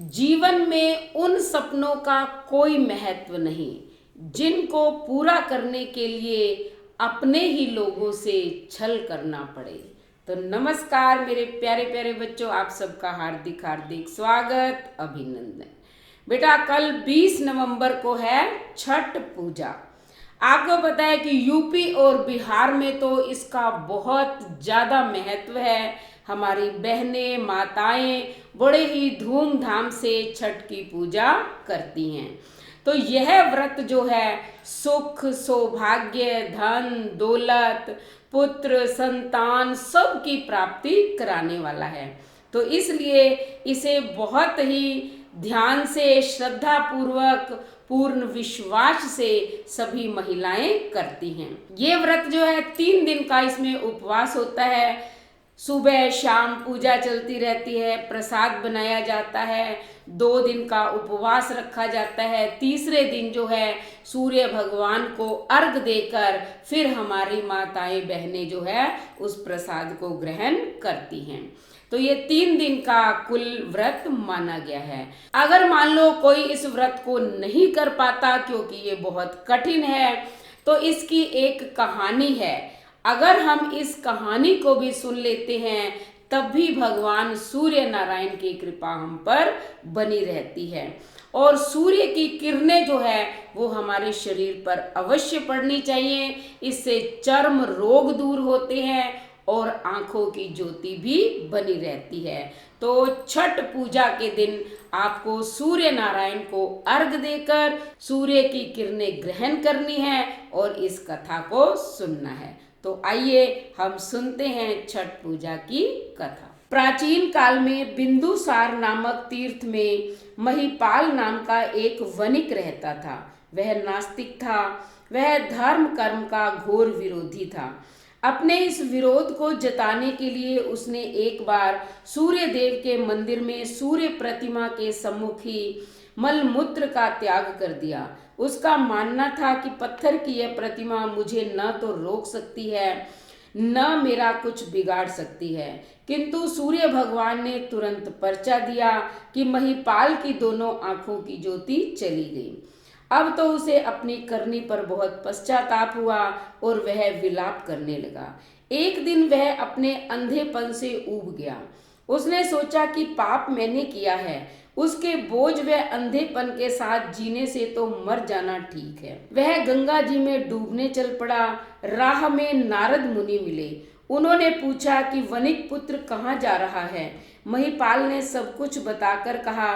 जीवन में उन सपनों का कोई महत्व नहीं जिनको पूरा करने के लिए अपने ही लोगों से छल करना पड़े। तो नमस्कार मेरे प्यारे प्यारे बच्चों, आप सबका हार्दिक हार्दिक स्वागत, अभिनंदन। बेटा कल 20 नवंबर को है छठ पूजा। आपको पता है कि यूपी और बिहार में तो इसका बहुत ज़्यादा महत्व है। हमारी बहनें माताएं बड़े ही धूमधाम से छठ की पूजा करती हैं। तो यह व्रत जो है सुख सौभाग्य धन दौलत पुत्र संतान सब की प्राप्ति कराने वाला है। तो इसलिए इसे बहुत ही ध्यान से श्रद्धा पूर्वक पूर्ण विश्वास से सभी महिलाएं करती हैं। ये व्रत जो है 3 दिन का इसमें उपवास होता है। सुबह शाम पूजा चलती रहती है, प्रसाद बनाया जाता है, 2 दिन का उपवास रखा जाता है। तीसरे दिन जो है सूर्य भगवान को अर्घ देकर फिर हमारी माताएं बहनें जो है उस प्रसाद को ग्रहण करती हैं। तो ये 3 दिन का कुल व्रत माना गया है। अगर मान लो कोई इस व्रत को नहीं कर पाता क्योंकि ये बहुत कठिन है, तो इसकी एक कहानी है। अगर हम इस कहानी को भी सुन लेते हैं तब भी भगवान सूर्य नारायण की कृपा हम पर बनी रहती है और सूर्य की किरणें जो है वो हमारे शरीर पर अवश्य पड़नी चाहिए। इससे चर्म रोग दूर होते हैं और आंखों की ज्योति भी बनी रहती है। तो छठ पूजा के दिन आपको सूर्य नारायण को अर्घ देकर सूर्य की किरणें ग्रहण करनी है और इस कथा को सुनना है। तो आइए हम सुनते हैं छठ पूजा की कथा। प्राचीन काल में बिंदुसार नामक तीर्थ में महिपाल नाम का एक वणिक रहता था। वह नास्तिक था। वह धर्म कर्म का घोर विरोधी था। अपने इस विरोध को जताने के लिए उसने एक बार सूर्य देव के मंदिर में सूर्य प्रतिमा के सम्मुख ही मलमूत्र का त्याग कर दिया। उसका मानना था कि पत्थर की यह प्रतिमा मुझे न तो रोक सकती है न मेरा कुछ बिगाड़ सकती है। किंतु सूर्य भगवान ने तुरंत पर्चा दिया कि महिपाल की दोनों आंखों की ज्योति चली गई। अब तो उसे अपनी करनी पर बहुत पश्चाताप हुआ और वह विलाप करने लगा। एक दिन वह अपने अंधेपन से ऊब गया। उसने सोचा कि पाप मैंने किया है, उसके बोझ व अंधेपन के साथ जीने से तो मर जाना ठीक है। वह गंगा जी में डूबने चल पड़ा। राह में नारद मुनि मिले। उन्होंने पूछा कि वणिक पुत्र कहाँ जा रहा है। महिपाल ने सब कुछ बताकर कहा,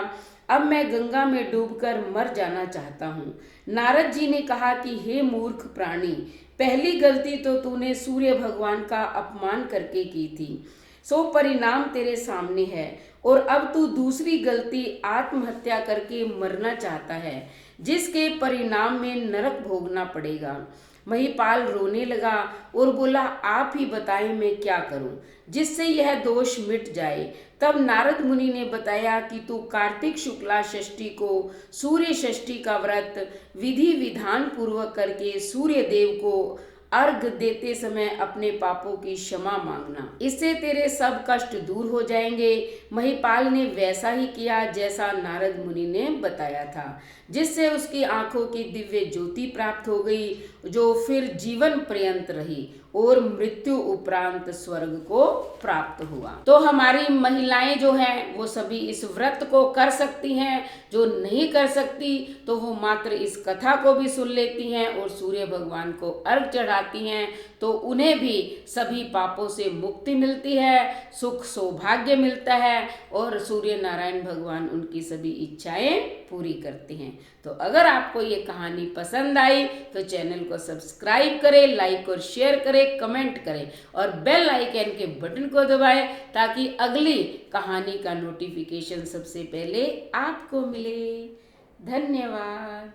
अब मैं गंगा में डूबकर मर जाना चाहता हूँ। नारद जी ने कहा कि हे मूर्ख प्राणी, पहली गलती तो तूने सूर्य भगवान का अपमान करके की थी, सो परिणाम तेरे सामने है। और अब तू दूसरी गलती आत्महत्या करके मरना चाहता है, जिसके परिणाम में नरक भोगना पड़ेगा। महिपाल रोने लगा और बोला, आप ही बताएं मैं क्या करूं जिससे यह दोष मिट जाए। तब नारद मुनि ने बताया कि तू कार्तिक शुक्ला षष्ठी को सूर्य षष्ठी का व्रत विधि विधान पूर्वक करके सूर्य देव को अर्घ देते समय अपने पापों की क्षमा मांगना, इससे तेरे सब कष्ट दूर हो जाएंगे। महिपाल ने वैसा ही किया जैसा नारद मुनि ने बताया था, जिससे उसकी आंखों की दिव्य ज्योति प्राप्त हो गई, जो फिर जीवन पर्यंत रही और मृत्यु उपरांत स्वर्ग को प्राप्त हुआ। तो हमारी महिलाएं जो हैं वो सभी इस व्रत को कर सकती हैं। जो नहीं कर सकती तो वो मात्र इस कथा को भी सुन लेती हैं और सूर्य भगवान को अर्घ चढ़ाती हैं, तो उन्हें भी सभी पापों से मुक्ति मिलती है, सुख सौभाग्य मिलता है और सूर्य नारायण भगवान उनकी सभी इच्छाएं पूरी करते हैं। तो अगर आपको ये कहानी पसंद आई तो चैनल को सब्सक्राइब करें, लाइक और शेयर करें, कमेंट करें और बेल आइकन के बटन को दबाएं ताकि अगली कहानी का नोटिफिकेशन सबसे पहले आपको मिले। धन्यवाद।